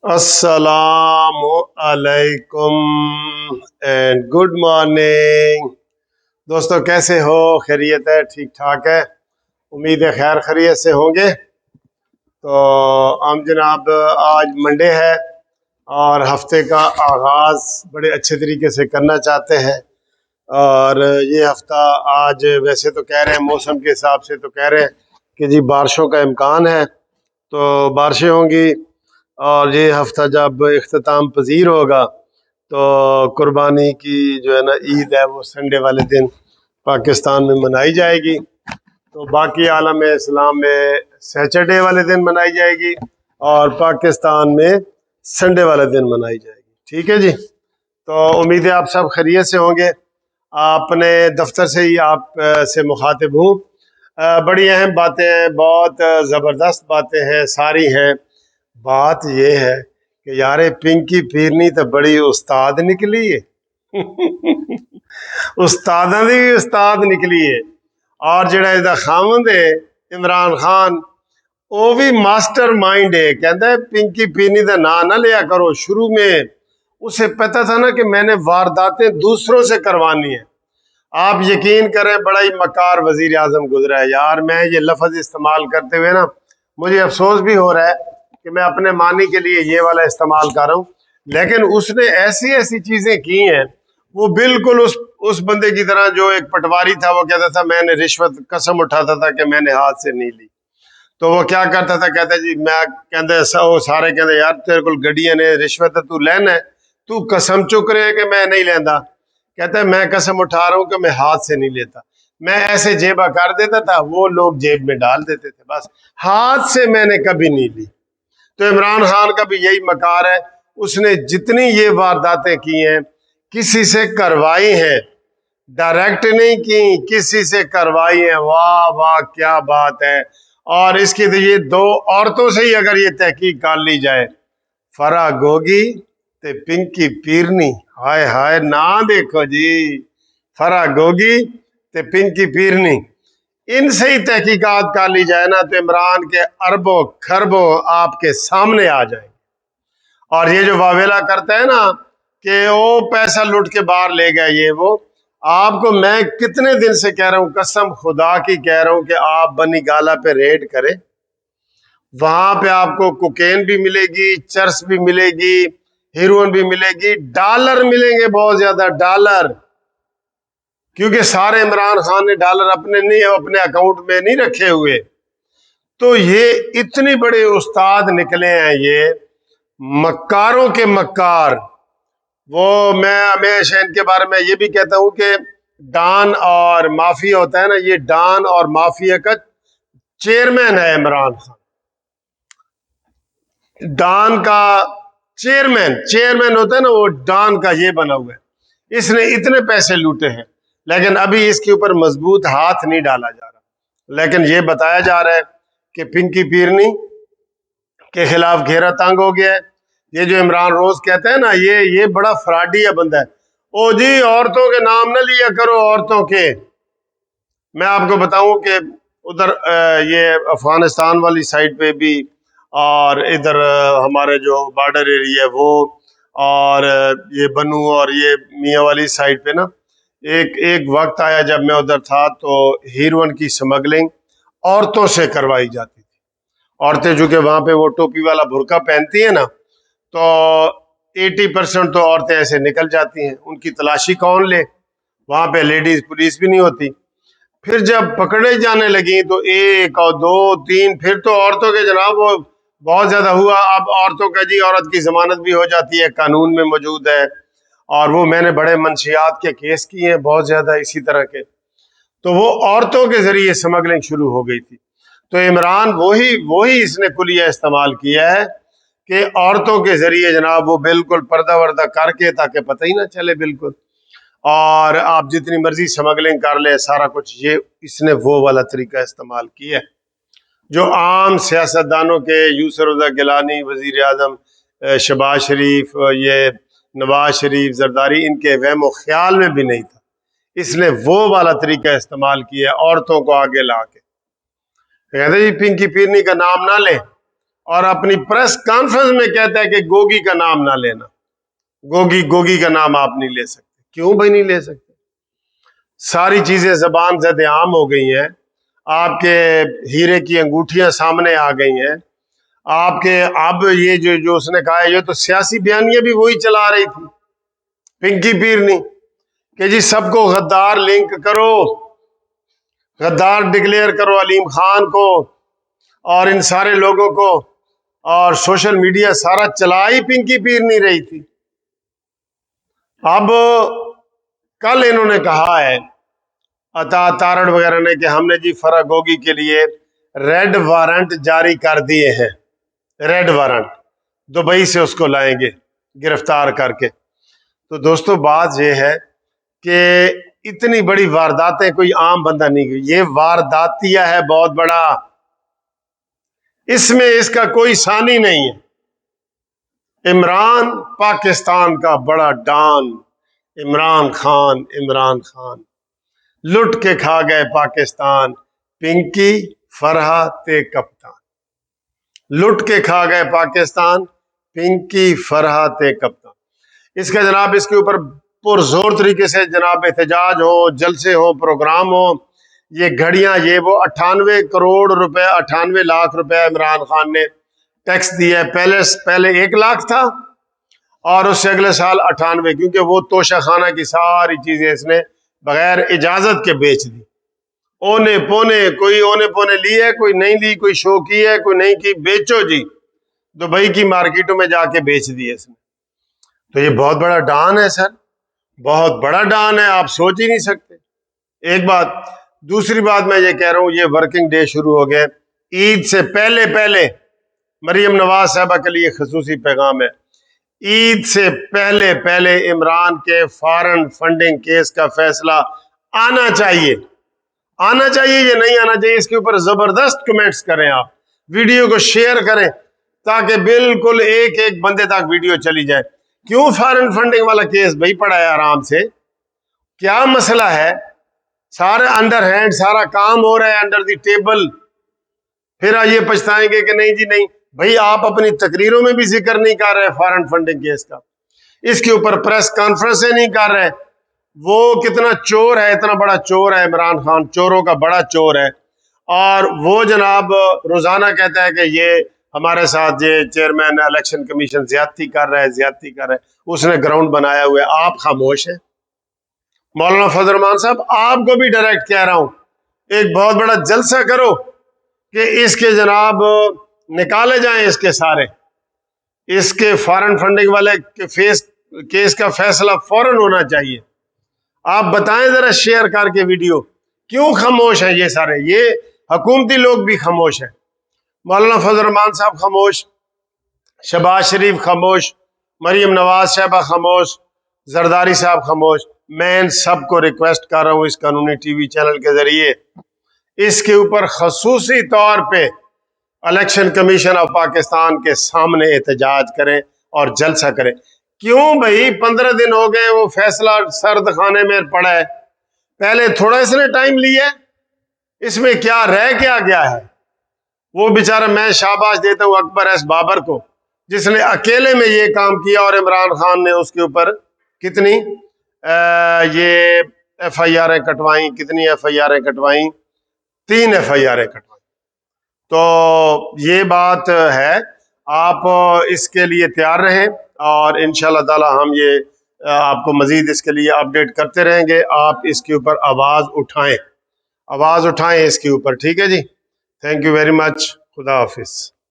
अस्सलामु अलैकुम and good morning. दोस्तों कैसे हो? खैरियत है? ठीक ठाक है? उम्मीद है खैर खैरियत से होंगे। तो हम जनाब आज मंडे है और हफ्ते का आगाज़ बड़े अच्छे तरीके से करना चाहते हैं। और ये हफ्ता आज वैसे तो कह रहे हैं, मौसम के हिसाब से तो कह रहे हैं कि जी बारिशों का इम्कान है, तो बारिशें होंगी। और ये हफ्ता जब इख्तिताम पजीर होगा तो कुर्बानी की जो है ना ईद है वो संडे वाले दिन पाकिस्तान में मनाई जाएगी। तो बाकी आलम इस्लाम में सैटरडे वाले दिन मनाई जाएगी और पाकिस्तान में संडे वाले दिन मनाई जाएगी। ठीक है जी। तो उम्मीद है आप सब खैरियत से होंगे। अपने दफ्तर से ही आप से मुखातिब हूँ। बड़ी अहम बातें हैं, बहुत ज़बरदस्त बातें हैं, सारी हैं। बात ये है कि यार ये पिंकी पीरनी तो बड़ी उस्ताद निकली है। उस्तादा दी भी उस्ताद निकली है। और जड़ा इसका खामंद है इमरान खान, वो भी मास्टर माइंड है। कहता है पिंकी पीरनी का ना ना लिया करो। शुरू में उसे पता था ना कि मैंने वारदातें दूसरों से करवानी है। आप यकीन करें बड़ा ही मकार वजीर आजम गुजरा है। यार मैं ये लफ्ज इस्तेमाल करते हुए ना मुझे अफसोस भी हो रहा है कि मैं अपने मानी के लिए ये वाला इस्तेमाल कर रहा हूँ, लेकिन उसने ऐसी ऐसी चीजें की हैं। वो बिल्कुल उस बंदे की तरह जो एक पटवारी था, वो कहता था मैंने रिश्वत, कसम उठाता था कि मैंने हाथ से नहीं ली। तो वो क्या करता था, कहता जी मैं कहते वो सारे कहते यार तेरे को गड्डियां ने रिश्वत तू लेना है, तू कसम चुक रहे कि मैं नहीं लेंदा। कहता है मैं कसम उठा रहा हूँ कि मैं हाथ से नहीं लेता। मैं ऐसे जेबा कर देता था, वो लोग जेब में डाल देते थे, बस हाथ से मैंने कभी नहीं ली। तो इमरान खान का भी यही मकार है। उसने जितनी ये वारदातें की हैं किसी से करवाई हैं, डायरेक्ट नहीं की, किसी से करवाई है। वाह वाह क्या बात है। और इसकी तो ये दो औरतों से ही अगर ये तहकीक कर ली जाए, फरा गोगी ते पिंकी पीरनी, हाय हाय ना देखो जी, फरा गोगी ते पिंकी पीरनी, इनसे ही तहकीकात कर ली जाए ना तो इमरान के अरबों खरबों आपके सामने आ जाए। और ये जो वावेला करता है ना कि वो पैसा लूट के बाहर ले गया, ये वो, आपको मैं कितने दिन से कह रहा हूं, कसम खुदा की कह रहा हूं कि आप बनी गाला पे रेड करें। वहां पे आपको कोकेन भी मिलेगी, चर्स भी मिलेगी, हीरोइन भी मिलेगी, डॉलर मिलेंगे, बहुत ज्यादा डॉलर। क्योंकि सारे इमरान खान ने डॉलर अपने नहीं, अपने अकाउंट में नहीं रखे हुए। तो ये इतने बड़े उस्ताद निकले हैं, ये मक्कारों के मक्कार। वो मैं हमेशा इनके बारे में ये भी कहता हूं कि डॉन और माफिया होता है ना, ये डॉन और माफिया का चेयरमैन है इमरान खान। डॉन का चेयरमैन, चेयरमैन होता है ना, वो डॉन का ये बना हुआ है। इसने इतने पैसे लूटे हैं, लेकिन अभी इसके ऊपर मजबूत हाथ नहीं डाला जा रहा। लेकिन ये बताया जा रहा है कि पिंकी पीरनी के खिलाफ घेरा तंग हो गया है। ये जो इमरान रोज कहते हैं ना, ये बड़ा फ्रॉडी बंदा है। ओ जी औरतों के नाम ना लिया करो, औरतों के। मैं आपको बताऊं कि उधर ये अफगानिस्तान वाली साइड पे भी, और इधर हमारे जो बॉर्डर एरिया है वो, और ये बनू और ये मियाँ वाली साइड पे ना, एक एक वक्त आया जब मैं उधर था तो हीरोइन की स्मगलिंग औरतों से करवाई जाती थी। औरतें जो कि वहां पे वो टोपी वाला बुर्का पहनती है ना, तो 80% तो औरतें ऐसे निकल जाती हैं। उनकी तलाशी कौन ले? वहां पे लेडीज पुलिस भी नहीं होती। फिर जब पकड़े जाने लगी तो एक और दो तीन, फिर तो औरतों के जनाब वो बहुत ज्यादा हुआ। अब औरतों का जी औरत की जमानत भी हो जाती है, कानून में मौजूद है। और वो मैंने बड़े मंशियात के केस किए हैं बहुत ज्यादा इसी तरह के। तो वो औरतों के जरिए स्मगलिंग शुरू हो गई थी। तो इमरान वही वही इसने कुलिया इस्तेमाल किया है कि औरतों के जरिए जनाब वो बिल्कुल पर्दा वर्दा करके, ताकि पता ही ना चले बिल्कुल, और आप जितनी मर्जी स्मगलिंग कर ले सारा कुछ। ये इसने वो वाला तरीका इस्तेमाल किया है जो आम सियासतदानों के, यूसुफ रज़ा गिलानी, वजीर आजम शहबाज शरीफ, ये नवाज शरीफ, जरदारी, इनके वहमो ख्याल में भी नहीं था। इसने वो वाला तरीका इस्तेमाल किया, औरतों को आगे ला के। कहते जी पिंकी पीरनी का नाम ना लें, और अपनी प्रेस कॉन्फ्रेंस में कहता है कि गोगी का नाम ना लेना, गोगी का नाम आप नहीं ले सकते। क्यों भाई नहीं ले सकते? सारी चीजें जबान ज़द आम हो गई हैं, आपके हीरे की अंगूठियां सामने आ गई हैं आपके। अब ये जो उसने कहा है, ये तो सियासी बयानियां भी वही चला रही थी पिंकी पीरनी कि जी सबको गद्दार लिंक करो, गद्दार डिक्लेयर करो अलीम खान को और इन सारे लोगों को, और सोशल मीडिया सारा चला ही पिंकी पीरनी रही थी। अब कल इन्होंने कहा है अता तारड़ वगैरह ने कि हमने जी फराह गोगी के लिए रेड वारंट जारी कर दिए हैं, रेड वारंट, दुबई से उसको लाएंगे गिरफ्तार करके। तो दोस्तों बात यह है कि इतनी बड़ी वारदातें कोई आम बंदा नहीं की, ये वारदातिया है बहुत बड़ा, इसमें इसका कोई सानी नहीं है। इमरान पाकिस्तान का बड़ा डॉन, इमरान खान लुट के खा गए पाकिस्तान, पिंकी फरहा ते कप्तान, लुट के खा गए पाकिस्तान, पिंकी फरहा ते कप्तान। इसका जनाब इसके ऊपर पुरजोर तरीके से जनाब एहतजाज हो, जलसे हो, प्रोग्राम हो, ये घड़ियां ये वो। 98 करोड़ रुपए, 98 लाख रुपए इमरान खान ने टैक्स दिया है। पहले 1 लाख था और उससे अगले साल 98, क्योंकि वो तोशा खाना की सारी चीजें इसने बगैर इजाजत के बेच दी। ओने पोने, कोई ओने पोने ली है, कोई नहीं ली, कोई शो की है, कोई नहीं की, बेचो जी, दुबई की मार्केटों में जाके बेच दिए इसने। तो ये बहुत बड़ा डॉन है सर, बहुत बड़ा डॉन है, आप सोच ही नहीं सकते। एक बात। दूसरी बात मैं ये कह रहा हूं, ये वर्किंग डे शुरू हो गए, ईद से पहले पहले मरियम नवाज साहबा के लिए खसूसी पैगाम है, ईद से पहले पहले इमरान के फॉरेन फंडिंग केस का फैसला आना चाहिए, आना चाहिए, ये नहीं आना चाहिए। इसके ऊपर जबरदस्त कमेंट्स करें, आप वीडियो को शेयर करें ताकि बिल्कुल एक एक बंदे तक वीडियो चली जाए। क्यों फॉरेन फंडिंग वाला केस भाई पड़ा है आराम से, क्या मसला है? सारे अंडर हैंड सारा काम हो रहा है, अंडर द टेबल। फिर ये पछताएंगे कि नहीं जी नहीं। भाई आप अपनी तकरीरों में भी जिक्र नहीं कर रहे फॉरेन फंडिंग केस का, इसके ऊपर प्रेस कॉन्फ्रेंसें नहीं कर रहे। वो कितना चोर है, इतना बड़ा चोर है इमरान खान, चोरों का बड़ा चोर है। और वो जनाब रोजाना कहता है कि ये हमारे साथ ये चेयरमैन इलेक्शन कमीशन ज्यादती कर रहा है, ज्यादती कर रहा है, उसने ग्राउंड बनाया हुआ है। आप खामोश हैं। मौलाना फजल रहमान साहब आपको भी डायरेक्ट कह रहा हूं, एक बहुत बड़ा जलसा करो कि इसके जनाब निकाले जाएं इसके सारे, इसके फॉरेन फंडिंग वाले के केस का फैसला फौरन होना चाहिए। आप बताएं जरा शेयर करके वीडियो, क्यों खामोश है ये सारे? ये हुकूमती लोग भी खामोश हैं। मौलाना फजल रहमान साहब खामोश, शहबाज शरीफ खामोश, मरियम नवाज साहबा खामोश, जरदारी साहब खामोश। मैं इन सबको रिक्वेस्ट कर रहा हूं इस कानूनी टीवी चैनल के जरिए इसके ऊपर खसूसी तौर पे इलेक्शन कमीशन ऑफ पाकिस्तान के सामने एहतजाज करें और जलसा करें। क्यों भाई 15 दिन हो गए, वो फैसला सर्द खाने में पड़ा है, पहले थोड़ा इसने टाइम लिया, इसमें क्या रह क्या गया है? वो बेचारा, मैं शाबाश देता हूं अकबर एस बाबर को, जिसने अकेले में ये काम किया और इमरान खान ने उसके ऊपर कितनी ये FIR कटवाई, कितनी FIR कटवाई, 3 FIR कटवाई। तो ये बात है, आप इसके लिए तैयार रहें और इंशाल्लाह ताला हम ये आपको मजीद इसके लिए अपडेट करते रहेंगे। आप इसके ऊपर आवाज़ उठाएं, आवाज़ उठाएं इसके ऊपर, ठीक है जी। थैंक यू वेरी मच, खुदा हाफिज।